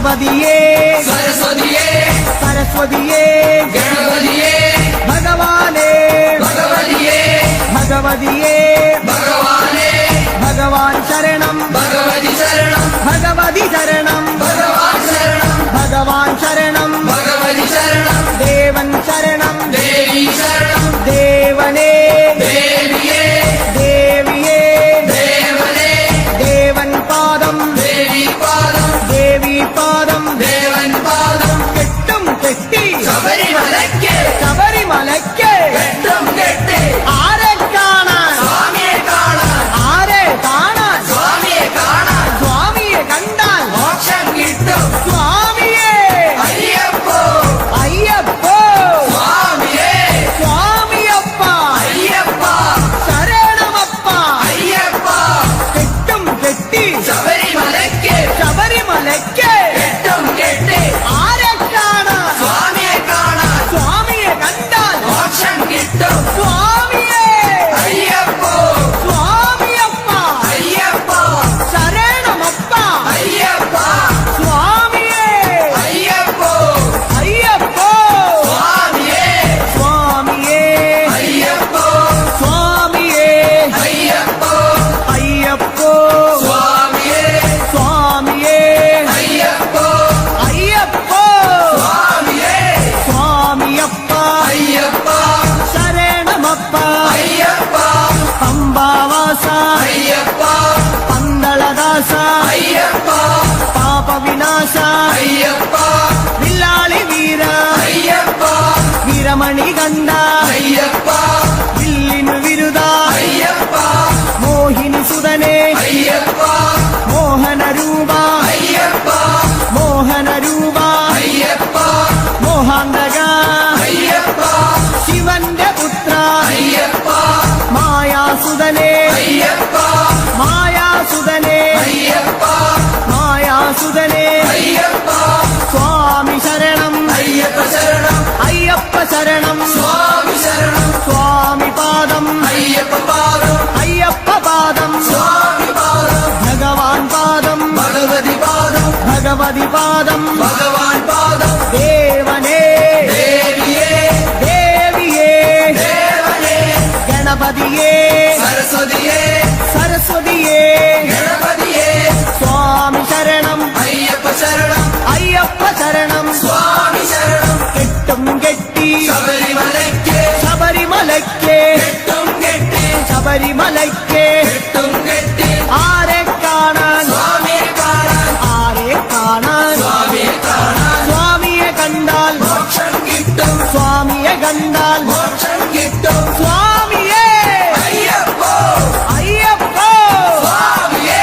ഗണപതിയേ സരസ്വതിയേ സരസ്വതിയേ ഗണപതിയേ ഭഗവാനേ ഭഗവതിയേ ഭഗവതിയേ ഭഗവാനേ ഭഗവാൻ ശരണം ഭഗവതി ശരണം ഭഗവതി ശരണം ഭഗവാൻ ശരണം ഭഗവാൻ ശരണം ഭഗവതി ശരണം ദേവൻ ശരണം ദേവി ശരണം ദേവനേ ദേവിയേ ദേവിയേ ദേവനേ ദേവൻ പാദം ദേവി പാദം ദേവി പാദം ദേവൻ പാദം കെട്ടും കെട്ടി ശബരിമലയ്ക്ക് ശബരിമലയ്ക്ക് കെട്ടും കെട്ടി ആരെ കാണാൻ സ്വാമിയെ കാണാൻ ആരെ കാണാൻ സ്വാമിയെ കാണാൻ സ്വാമിയെ കണ്ടാൽ മോക്ഷം കിട്ടും സ്വാമിയേ അയ്യപ്പോ അയ്യപ്പോ സ്വാമിയേ സ്വാമിയപ്പ അയ്യപ്പ ശരണമപ്പ അയ്യപ്പ കെട്ടും കെട്ടി ശബരിമലയ്ക്ക് ശബരിമലയ്ക്ക് കെട്ടും കെട്ടി ആരെ കാണാൻ സ്വാമിയെ കാണാൻ സ്വാമിയെ കണ്ടാൽ മോക്ഷം കിട്ടും സ്വാമിയേ അയ്യപ്പോ സ്വാമിയപ്പ അയ്യപ്പ ശരണമപ്പ അയ്യപ്പ സ്വാമിയേ അയ്യപ്പോ അയ്യപ്പോ സ്വാമിയേ സ്വാമിയേ അയ്യപ്പോ സ്വാമിയേ അയ്യപ്പോ അയ്യപ്പോ സ്വാമിയേ സ്വാമിയേ അയ്യപ്പോ അയ്യപ്പോ സ്വാമിയേ സ്വാമിയപ്പ അയ്യപ്പ ശരണമപ്പ അയ്യപ്പ പമ്പാവാസ അയ്യപ്പ പന്തളദാസ അയ്യപ്പ പാപവിനാശ അയ്യപ്പ വില്ലാളി വീര അയ്യപ്പ വീരമണി കണ്ട അയ്യപ്പ വില്ലിനു വിരുദ അയ്യപ്പ മോഹിനി സുതനേ അയ്യപ്പ മോഹന രൂപ അയ്യപ്പ മോഹന രൂപ അയ്യപ്പ മോഹാന്തക അയ്യപ്പ ശിവന്റെ പുത്ര അയ്യപ്പ മായാസുതനേ അയ്യപ്പ മായാസുതനേ അയ്യപ്പ മായാസുതനേ അയ്യപ്പ സ്വാമി ശരണം അയ്യപ്പ ശരണം അയ്യപ്പ ശരണം സ്വാമി ശരണം സ്വാമി പാദം അയ്യപ്പ പാദം അയ്യപ്പ പാദം സ്വാമി പാദം ഭഗവാൻ പാദം ഭഗവതി പാദം ഭഗവതി പാദം ഭഗവാൻ പാദം ദേവനേ ദേവിയേ ദേവിയേ ദേവനേ ഗണപതിയേ സരസ്വതിയേ സരസ്വതിയേ ഗണപതിയേ സ്വാമി ശരണം അയ്യപ്പ ശരണം അയ്യപ്പ ശരണം സ്വാമി ശരണം കെട്ടും കെട്ടി ശബരിമലയ്ക്ക് ശബരിമലയ്ക്ക് കെട്ടും കെട്ടി ശബരിമലയ്ക്ക് കെട്ടും കെട്ടി ആരെ കാണാൻ സ്വാമിയെ കാണാൻ ആരെ കാണാൻ സ്വാമിയെ കാണാൻ സ്വാമിയെ കണ്ടാൽ മോക്ഷം കിട്ടും സ്വാമിയെ കണ്ടാൽ മോക്ഷം കിട്ടും സ്വാമിയേ അയ്യപ്പോ അയ്യപ്പോ സ്വാമിയേ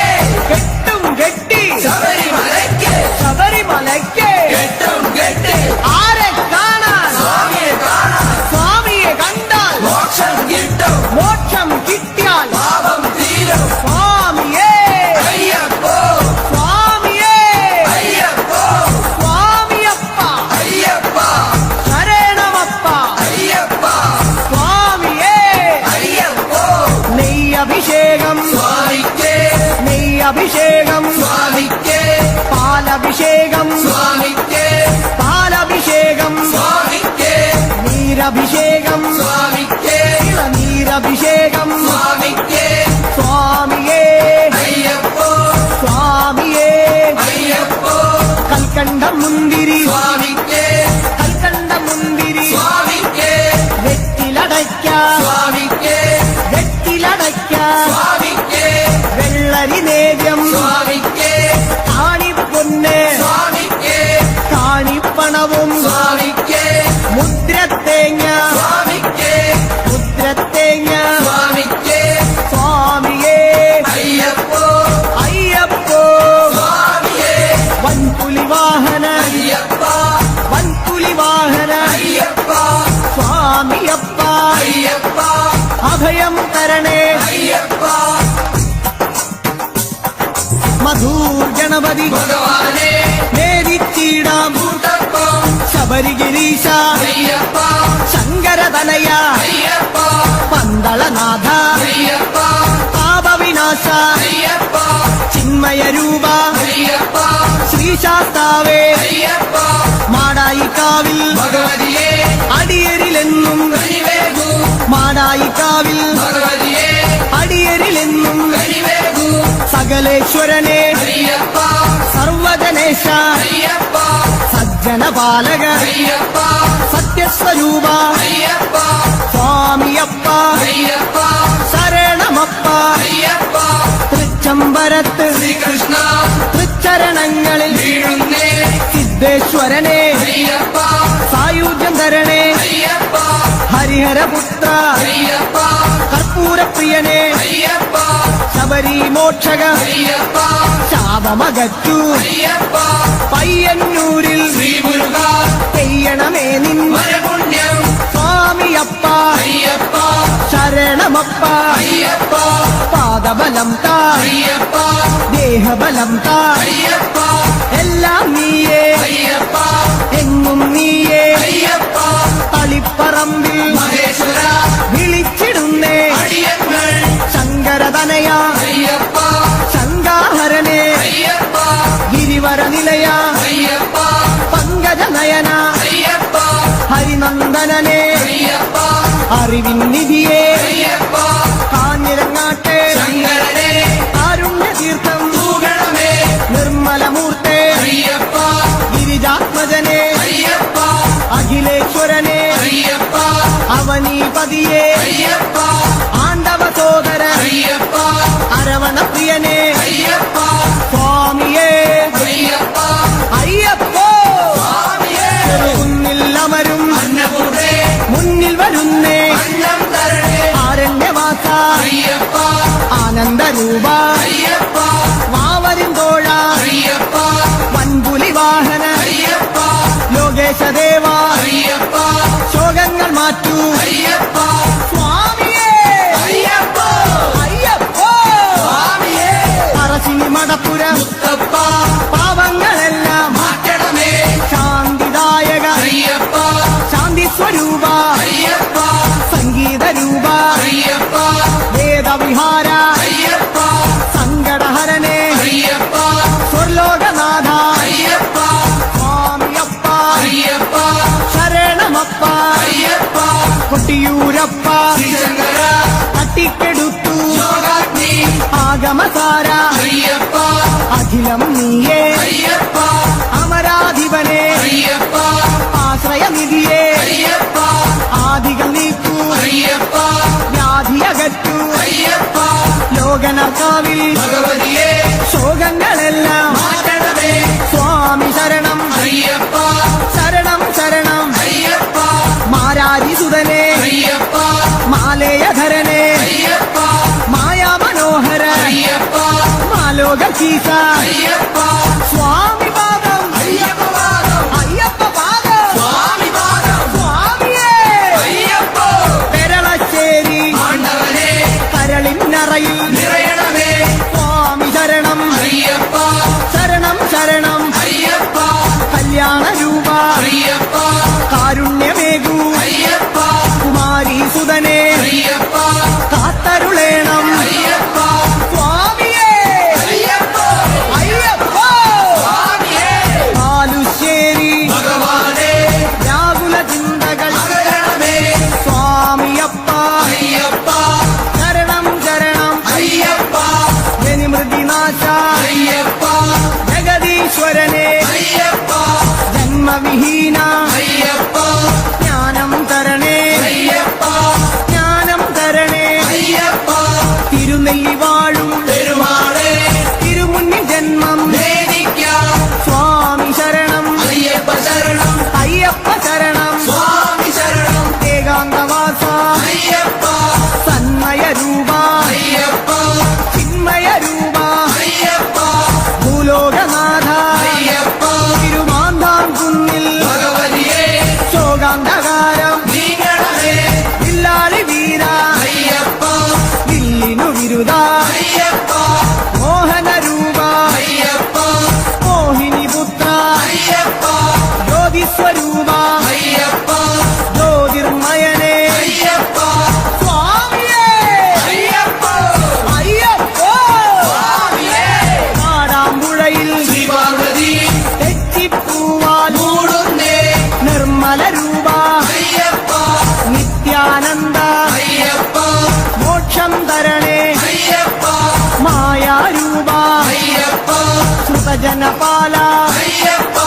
കെട്ടും കെട്ടി ശബരിമലയ്ക്ക് ശബരിമലയ്ക്ക് കെട്ടും കെട്ടി ആരെ കാണാൻ സ്വാമിയെ കാണാൻ സ്വാമിയെ കണ്ടാൽ മോക്ഷം കിട്ടും മോക്ഷം കിട്ടിയാൽ പാപം തീരും സ്വാമിയേ അയ്യപ്പോ സ്വാമിയേ അയ്യപ്പോ സ്വാമിയപ്പ അയ്യപ്പ ശരണമപ്പ അയ്യപ്പ സ്വാമിയേ അയ്യപ്പോ നെയ്യഭിഷേകം സ്വാമിക്ക് നെയ്യഭിഷേകം സ്വാമിക്ക് പാലഭിഷേകം സ്വാമിക്ക് പാലഭിഷേകം സ്വാമിക്ക് നീരഭിഷേകം സ്വാമിക്ക് നീരഭിഷേകം സ്വാമിക്ക് സ്വാമിയേ അയ്യപ്പോ സ്വാമിയേ അയ്യപ്പോ കൽക്കണ്ട മുന്തിരി സ്വാമിക്ക് കൽക്കണ്ട മുന്തിരി സ്വാമിക്ക് വെറ്റിലടയ്ക്ക സ്വാമിക്ക് വെറ്റിലടയ്ക്ക സ്വാമിക്ക് വെള്ളരി നേദ്യം സ്വാമിക്ക് കാണിപ്പൊന്ന് സ്വാമിക്ക് കാണിപ്പണവും സ്വാമിക്ക് മുദ്രത്തേങ്ങ സ്വാമിക്ക് മുദ്രത്തേങ്ങ സ്വാമിക്ക് സ്വാമിയേ അയ്യപ്പോ അയ്യപ്പോ സ്വാമിയേ വൻപുലി വാഹന അയ്യപ്പ വൻപുലി വാഹന അയ്യപ്പ സ്വാമിയപ്പ അയ്യപ്പ അഭയം തരണേ അയ്യപ്പ മധൂർ ഗണപതി ഭഗവാനേ നേരിച്ചിടാം കൂട്ടപ്പം ശബരിഗിരീശ അയ്യപ്പ ശങ്കരതനയ അയ്യപ്പ പന്തളനാഥ അയ്യപ്പ പാപവിനാശ അയ്യപ്പ ചിന്മയ രൂപ അയ്യപ്പ ശ്രീ ശാസ്താവേ അയ്യപ്പ മാടായിക്കാവിൽ ഭഗവതിയെ അടിയരിലെന്നും കനിവേകൂ മാടായിക്കാവിൽ ഭഗവതിയെ അടിയരിലെന്നും കനിവേകൂ സകലേശ്വരനെ അയ്യപ്പ സർവജനേശ അയ്യപ്പ സജ്ജനപാലക അയ്യപ്പ സത്യസ്വരൂപ അയ്യപ്പ സ്വാമിയപ്പ അയ്യപ്പ ശരണമപ്പ അയ്യപ്പ തൃച്ചംബരത്ത് ശ്രീകൃഷ്ണ തൃച്ചരണങ്ങളിൽ വീഴുന്നേ സിദ്ധേശ്വരനെ അയ്യപ്പ സായുജ്യം തരണേ അയ്യപ്പ ഹരിഹരപുത്ര അയ്യപ്പ കർപ്പൂരപ്രിയനെ അയ്യപ്പ ശബരി മോക്ഷക അയ്യപ്പ ശാപമകറ്റു അയ്യപ്പ പയ്യന്നൂരിൽ ശ്രീമുരുക പെയ്യണമേ നിൻ വരപുണ്യം സ്വാമിയപ്പ അയ്യപ്പ ശരണമപ്പ അയ്യപ്പ പാദബലം താ അയ്യപ്പ ദേഹബലം താ അയ്യപ്പ എല്ലാം നീയേ അയ്യപ്പ എങ്ങും നീയേ അയ്യപ്പ തളിപ്പറമ്പിൽ മഹേശ്വര വിളിച്ചിടുന്നേ അടിയങ്ങൾ ശങ്കരതനയ അയ്യപ്പ ശങ്കാഹരനെ അയ്യപ്പ ഗിരിവര നിലയ അയ്യപ്പ പങ്കജനയന അയ്യപ്പ ഹരിനന്ദനനെ അയ്യപ്പ അറിവിൻ നിധിയെ അയ്യപ്പ കാഞ്ഞിരങ്ങാട്ടെ ശങ്കരനെ കാരുണ്യതീർത്ഥം തൂകണമേ നിർമ്മലമൂർത്തെ അയ്യപ്പ ഗിരിജാത്മജനെ അയ്യപ്പ അഖിലേശ്വരനെ അയ്യപ്പ അവനീപതിയെ അയ്യപ്പ ആണ്ടവ സോദര അയ്യപ്പ അരവണപ്രിയനെ അയ്യപ്പ സ്വാമിയേ അയ്യപ്പ അയ്യപ്പോ സ്വാമിയേ മുന്നിൽ അമരും അന്നപൂർണേ മുന്നിൽ വരുന്നേ അന്നം തരണേ ആരണ്യവാസ അയ്യപ്പ ആനന്ദരൂപ അയ്യപ്പ വാവരും തോഴ അയ്യപ്പ വൻപുലി വാഹന അയ്യപ്പ ലോകേശദേവ അയ്യപ്പ ശോകങ്ങൾ മാറ്റൂ അയ്യപ്പ സ്വാമിയേ അയ്യപ്പ അയ്യപ്പോ സ്വാമിയേ പറശ്ശിനി മടപ്പുര മുത്തപ്പ പാവങ്ങളെല്ലാം മാറ്റണമേ ശാന്തിദായക അയ്യപ്പ ശാന്തി സ്വരൂപ അയ്യപ്പ സംഗീതരൂപ അയ്യപ്പ വേദവിഹാര അയ്യപ്പ സങ്കടഹരനെ അയ്യപ്പ സ്വർലോകനാഥ അയ്യപ്പ സ്വാമിയപ്പ അയ്യപ്പ ശരണമപ്പ അയ്യപ്പ കൊട്ടിയൂരപ്പ ശ്രീശങ്കര തട്ടിക്കെടുത്തു യോഗാഗ്നി ആഗമസാര അയ്യപ്പ അഖിലം നീയേ അയ്യപ്പ അമരാധിപനെ അയ്യപ്പ ആശ്രയനിധിയെ അയ്യപ്പ ആദികൾ നീക്കൂ അയ്യപ്പ വ്യാധിയകറ്റു അയ്യപ്പ ലോകനർക്കാവിൽ ഭഗവതിയെ ശോകങ്ങളെല്ലാം മാറ്റണമേ സ്വാമി ശരണം അയ്യപ്പ ശരണം ശരണം അയ്യപ്പ മാരാരിസുതനെ അയ്യപ്പ മാലേയധരനെ അയ്യപ്പ മായാമനോഹര അയ്യപ്പ മാലോകീസ അയ്യപ്പ സ്വാമി പാദം അയ്യപ്പ പാദം അയ്യപ്പ പാദം സ്വാമി പാദം സ്വാമിയേ അയ്യപ്പ പെരളശ്ശേരി ആണ്ടവനെ കരളിന്നറയിൽ നിറയണമേ സ്വാമി ശരണം അയ്യപ്പ ശരണം ശരണം അയ്യപ്പ കല്യാണ രൂപ അയ്യപ്പ കാരുണ്യമേകൂ അയ്യപ്പ കുമാരീസുതനെ അയ്യപ്പ കാത്തരുളേണം അയ്യപ്പ സ്വാമിയേ അയ്യപ്പ അയ്യപ്പ സ്വാമിയേ പാലുശ്ശേരി ഭഗവാനെ വ്യാകുല ചിന്തകൾ അകരണമേ സ്വാമിയപ്പ അയ്യപ്പ ശരണം ശരണം അയ്യപ്പ ജനിമൃതിനാശ അയ്യപ്പ ജഗദീശ്വരനെ അയ്യപ്പ ജന്മവിഹീന അയ്യപ്പ ജ്ഞാനം തരണേ അയ്യപ്പ ജ്ഞാനം തരണേ അയ്യപ്പ തിരുനെല്ലി വാഴും പെരുമാളെ തിരുമുന്നിൽ ജന്മം വേദിക്കാം സ്വാമി ശരണം അയ്യപ്പ ശരണം അയ്യപ്പ ശരണം സ്വാമി ശരണം ഏകാന്തവാസ അയ്യപ്പ സന്മയ രൂപ അയ്യപ്പ ചിന്മയ രൂപ അയ്യപ്പ ഭൂലോകനാഥ അയ്യപ്പ തിരുമാന്താംകുന്നിൽ ഭഗവതിയെ ഭുവനപാല അയ്യപ്പ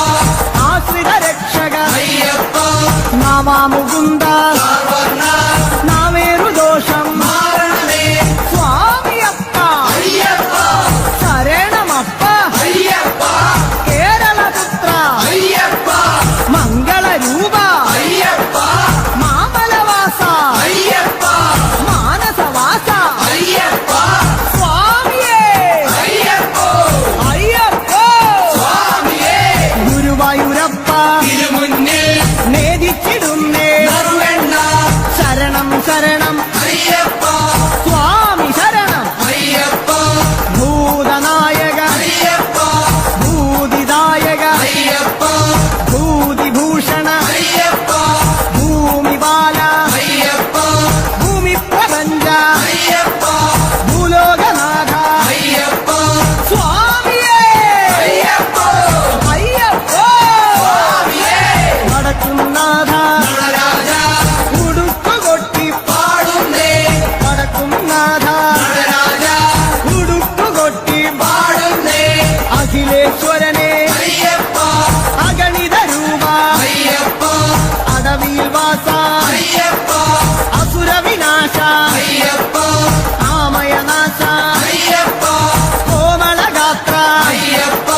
ആശ്രിത രക്ഷക അയ്യപ്പ നാമാമുകുന്ദ സർവർണ്ണ നാവേറുദോഷം മാരണമേ സ്വാമിയപ്പ അയ്യപ്പ ശരണമപ്പ അയ്യപ്പ കേരളപുത്ര അയ്യപ്പ മംഗളരൂപ അയ്യപ്പ മാമലവാസ അയ്യപ്പ മാനസവാസ അയ്യപ്പ സ്വാമിയേ അയ്യപ്പോ അയ്യപ്പോ സ്വാമിയേ ഗുരുവായൂരപ്പ തിരുമുന്നിൽ നേദിച്ചിടുന്നേ നറുവെണ്ണ ശരണം ശരണം അയ്യപ്പ സ്വാമി ശരണം അയ്യപ്പ ഭൂതനായക അയ്യപ്പ ഭൂതിദായക അയ്യപ്പ ഭൂതിഭൂഷണ അയ്യപ്പ ഭൂമിപാല അയ്യപ്പ ഭൂമി പ്രപഞ്ച അയ്യപ്പ ഭൂലോകനാഥ അയ്യപ്പ സ്വാമിയേ അയ്യപ്പോ അയ്യപ്പോ സ്വാമിയേ വടക്കുംനാഥ നടരാജ ഉടുക്കുകൊട്ടി പാടുന്നേ വടക്കുംനാഥ നടരാജ ഉടുക്കുകൊട്ടി പാടുന്നേ അഖിലേശ്വരനെ അയ്യപ്പ അഗണിത രൂപ അയ്യപ്പ അടവിയിൽ വാസ അയ്യപ്പ അസുര വിനാശ അയ്യപ്പ ആമയനാശ അയ്യപ്പ കോമളഗാത്ര അയ്യപ്പ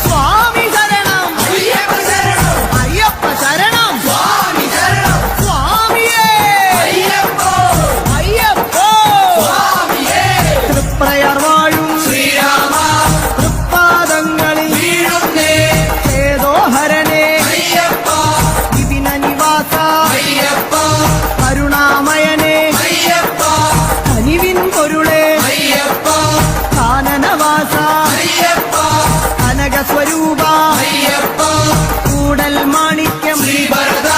സ്വാമി ശരണം അയ്യപ്പ ശരണം അയ്യപ്പ ശരണം സ്വാമി ശരണം സ്വാമിയേ അയ്യപ്പോ അയ്യപ്പോ സ്വാമിയേ തൃപ്രയർ വാഴും ശ്രീരാമ തൃപ്പാദങ്ങളിൽ വീഴുന്നേ ചേതോഹരനെ അയ്യപ്പ വിപിന നിവാസ അയ്യപ്പ കരുണാമയനെ അയ്യപ്പ കനിവിൻ പൊരുളെ അയ്യപ്പ കാനനവാസ അയ്യപ്പ കനകസ്വരൂപ അയ്യപ്പ കൂടൽ മാണിക്യം ശ്രീഭരത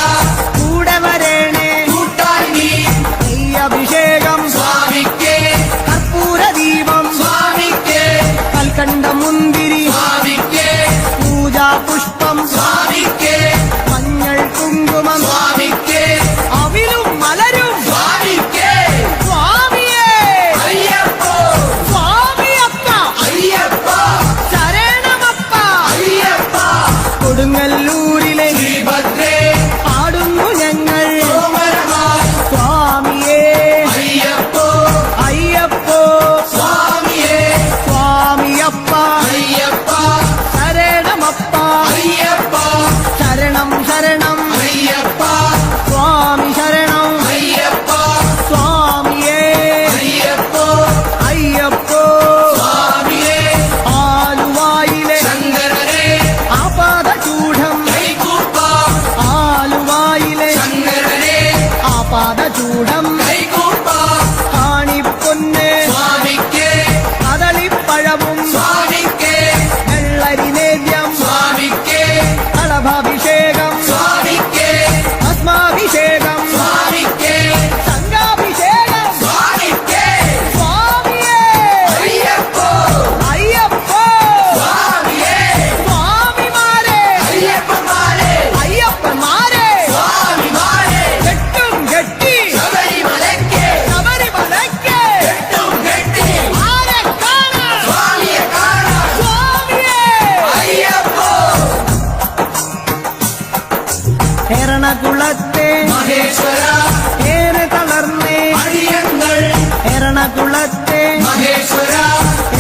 കൂടെ വരേണേ കൂട്ടായി നീ അഭിഷേകം സ്വാമിക്കേ കർപ്പൂരദീപം സ്വാമിക്കേ കൽക്കണ്ട മുന്തിരി സ്വാമിക്കേ പൂജാ പുഷ്പം സ്വാമിക്കേ മഞ്ഞൾ കുങ്കുമം സ്വാമിക്കേ അവിലും മലരും സ്വാമിക്കേ സ്വാമിയേ അയ്യപ്പോ സ്വാമിയപ്പ അയ്യപ്പ ശരണമപ്പ അയ്യപ്പ കൊടുങ്ങല്ലൂരിലെ ശ്രീഭദ്രേ പാടുന്നു ഞങ്ങൾ സോമരമായി സ്വാമിയേ അയ്യപ്പോ അയ്യപ്പോ സ്വാമിയേ സ്വാമിയപ്പ അയ്യപ്പ ശരണമപ്പ അയ്യപ്പ ശരണം ശരണം അയ്യപ്പ സ്വാമി ശരണം അയ്യപ്പ സ്വാമിയേ അയ്യപ്പോ അയ്യപ്പോ സ്വാമിയേ ആലുവായിലെ ശങ്കരനെ ആപാദചൂഢം കൈകൂപ്പാം ആലുവായിലെ ശങ്കരനെ ആപാദചൂഢം കൈകൂപ്പാം കാണിപ്പൊന്ന് സ്വാമിക്കേ കദളിപ്പഴവും സ്വാമിക്കേ വെള്ളരി നേദ്യം സ്വാമിക്കേ കളഭാഭിഷേകം സ്വാമിക്കേ ഭസ്മാഭിഷേകം സ്വാമിക്കേ സംഘാഭിഷേകം സ്വാമിക്കേ സ്വാമിയേ അയ്യപ്പോ അയ്യപ്പോ സ്വാമിയേ സ്വാമിമാരെ അയ്യപ്പന്മാരെ അയ്യപ്പന്മാരെ സ്വാമിമാരെ കെട്ടും കെട്ടി ശബരിമലയ്ക്ക് ശബരിമലയ്ക്ക് കെട്ടും കെട്ടി ആരെ കാണാൻ സ്വാമിയെ കാണാൻ സ്വാമിയേ അയ്യപ്പോ എറണാകുളത്തെ മഹേശ്വര ഏറെ തളർന്നേ അടിയങ്ങൾ എറണാകുളത്തെ മഹേശ്വര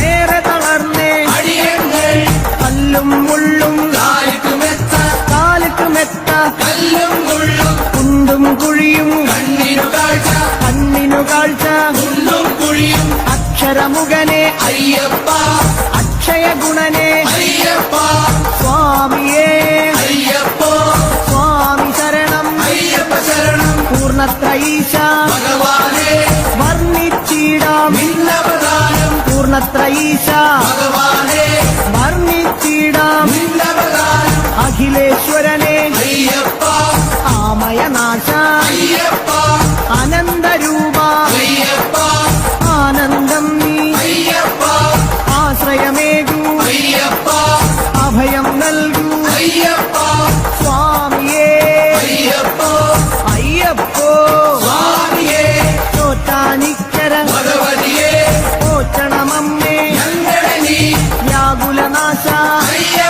ഏറെ തളർന്നേ അടിയങ്ങൾ കല്ലും മുള്ളും കാലിക്കുമെത്ത കാലുക്ക് മെത്ത കല്ലും മുള്ളും കുണ്ടും കുഴിയും കണ്ണിനു കാഴ്ച കണ്ണിനു കാഴ്ച കുണ്ടും കുഴിയും അക്ഷരമുഖനെ അയ്യപ്പ അക്ഷയ ഗുണനെ അയ്യപ്പ സ്വാമിയേ അയ്യപ്പോ സ്വാമി ശരണം അയ്യപ്പ ശരണം പൂർണ്ണത്രയീശ ഭഗവാനെ വർണ്ണിച്ചിടാം നിന്നവദാനം പൂർണ്ണത്രയീശ ഭഗവാനെ വർണ്ണിച്ചിടാം നിന്നവദാനം അഖിലേശ്വരനെ അയ്യപ്പ ആമയനാശ അയ്യപ്പ അനന്തരൂപ അയ്യപ്പ ആനന്ദം നീ അയ്യപ്പ ആശ്രയമേകൂ അയ്യപ്പ അഭയം നൽകൂ അയ്യപ്പ സ്വാമിയേ അയ്യപ്പോ അയ്യപ്പോ സ്വാമിയേ ചോറ്റാനിക്കര ഭഗവതിയെ പോറ്റണമമ്മേ ഞങ്ങളെ നീ വ്യാകുലനാശ അയ്യപ്പ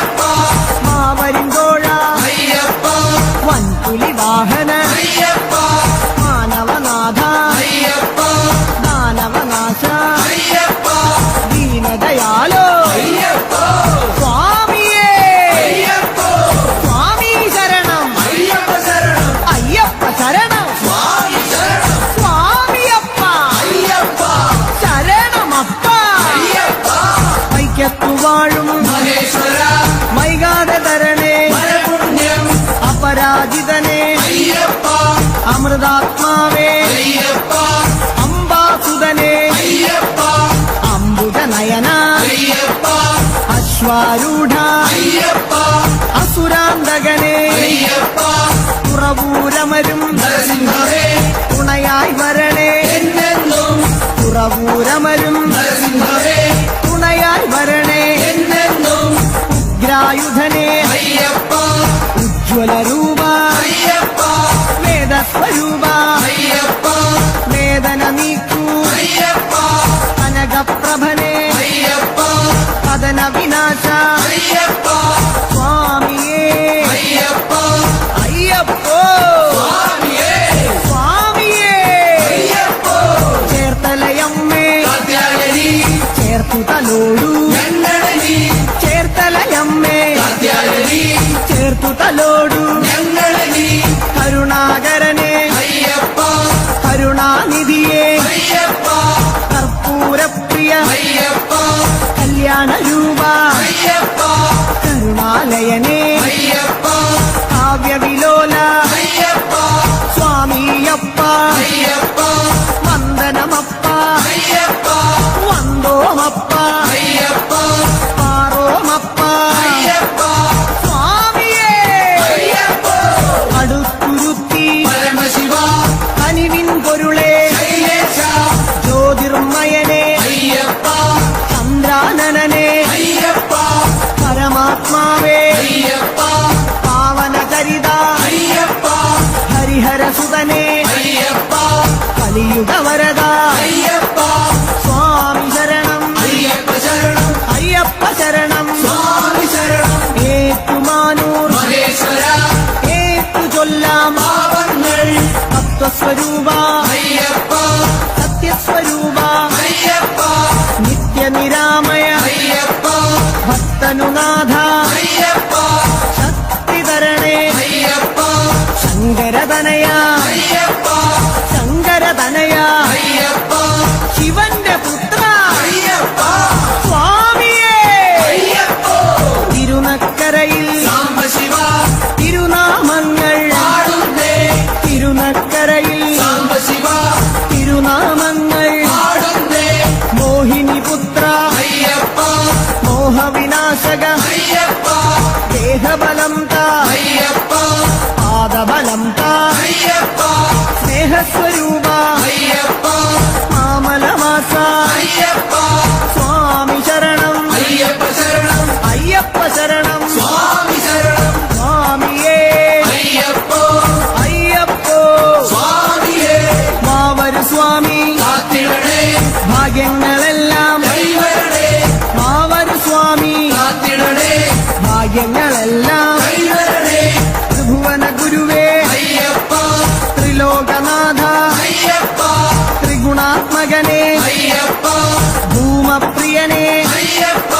അമൃതാത്മാവേ അയ്യപ്പ അംബാസുതനേ അയ്യപ്പ അംബുജനയന അയ്യപ്പ അശ്വാരൂഢ അയ്യപ്പ അസുരാന്തകനേ അയ്യപ്പ തുറവൂരമരും നരസിംഹമേ തുണയായി വരണേ എന്നെന്നും തുറവൂരമരും നരസിംഹമേ തുണയായി വരണേ എന്നെന്നും ഉഗ്രായുധനേ അയ്യപ്പ ഉജ്ജ്വലരൂപ അയ്യപ്പ വേദസ്വരൂപ അയ്യപ്പ വേദന നീക്കൂ അയ്യപ്പ കനകപ്രഭനേ അയ്യപ്പ പതന വിനാശ അയ്യപ്പ സ്വാമിയേ അയ്യപ്പ അയ്യപ്പോ സ്വാമിയേ സ്വാമിയേ അയ്യപ്പോ ചേർത്തലയമ്മേ കാത്യായനി ചേർത്തു തലോടു ഞങ്ങളനി ചേർത്തലയമ്മേ കാത്യായനി ചേർത്തു തലോടു ഞങ്ങളനി കരുണാകരനെ അയ്യപ്പ കരുണാനിധിയെ അയ്യപ്പ കർപ്പൂരപ്രിയ അയ്യപ്പ കല്യാണരൂപ അയ്യപ്പ കരുണാലയനെ അയ്യപ്പ കാവ്യവിലോല അയ്യപ്പ സ്വാമിയപ്പ അയ്യപ്പ വന്ദനമപ്പ അയ്യപ്പ വന്ദോമപ്പ അയ്യപ്പ പാറോമപ്പ അയ്യപ്പ സ്വാമിയേ അയ്യപ്പ അടുത്തുരുത്തി പരമശിവ കനിവിൻ പൊരുളേ ശൈലേശ ജ്യോതിർമയനെ അയ്യപ്പ ചന്ദ്രാനനനെ അയ്യപ്പ പരമാത്മാവേ അയ്യപ്പ പാവനചരിത അയ്യപ്പ ഹരിഹരസുതനെ അയ്യപ്പ കലിയുഗവരദ അയ്യപ്പ സ്വാമി ശരണം അയ്യപ്പ ശരണം അയ്യപ്പ ശരണം സ്വാമി ശരണം ഏറ്റുമാനൂർ മഹേശ്വര ഏറ്റു ചൊല്ലാം പാവങ്ങൾ തത്വസ്വരൂപ അയ്യപ്പ സത്യസ്വരൂപ അയ്യപ്പ നിത്യനിരാമയ അയ്യപ്പ ഭക്തനുനാഥ അയ്യപ്പ ശക്തിധരണേ അയ്യപ്പ ശങ്കരതനയ അയ്യപ്പ ശങ്കരതനയ അയ്യപ്പ ശിവന്റെ പുത്ര അയ്യപ്പ സ്വാമിയേ അയ്യപ്പ തിരുനക്കരയിൽ സാംബശിവ തിരുനാമങ്ങൾ പാടുന്നേ തിരുനക്കരയിൽ സാംബശിവ തിരുനാമങ്ങൾ പാടുന്നേ മോഹിനിപുത്ര അയ്യപ്പ മോഹവിനാശക അയ്യപ്പ ദേഹബലം താ അയ്യപ്പ പാദബലം താ അയ്യപ്പ സ്നേഹസ്വരൂപ അയ്യപ്പ മാമലമാസ അയ്യപ്പ സ്വാമി ശരണം അയ്യപ്പ ശരണം അയ്യപ്പ ശരണം സ്വാമി ശരണം സ്വാമിയേ അയ്യപ്പ അയ്യപ്പോ സ്വാമിയേ മാവരു സ്വാമി കാത്തിടണേ ഭാഗ്യങ്ങളെല്ലാം കൈവരണേ മാവരു സ്വാമി കാത്തിടണേ ഭാഗ്യങ്ങളെല്ലാം കൈവരണേ ത്രിഭുവന ഗുരുവേ അയ്യപ്പ ത്രിലോകനാഥ അയ്യപ്പ ത്രിഗുണാത്മകനെ അയ്യപ്പ ഭൂമപ്രിയനെ അയ്യപ്പ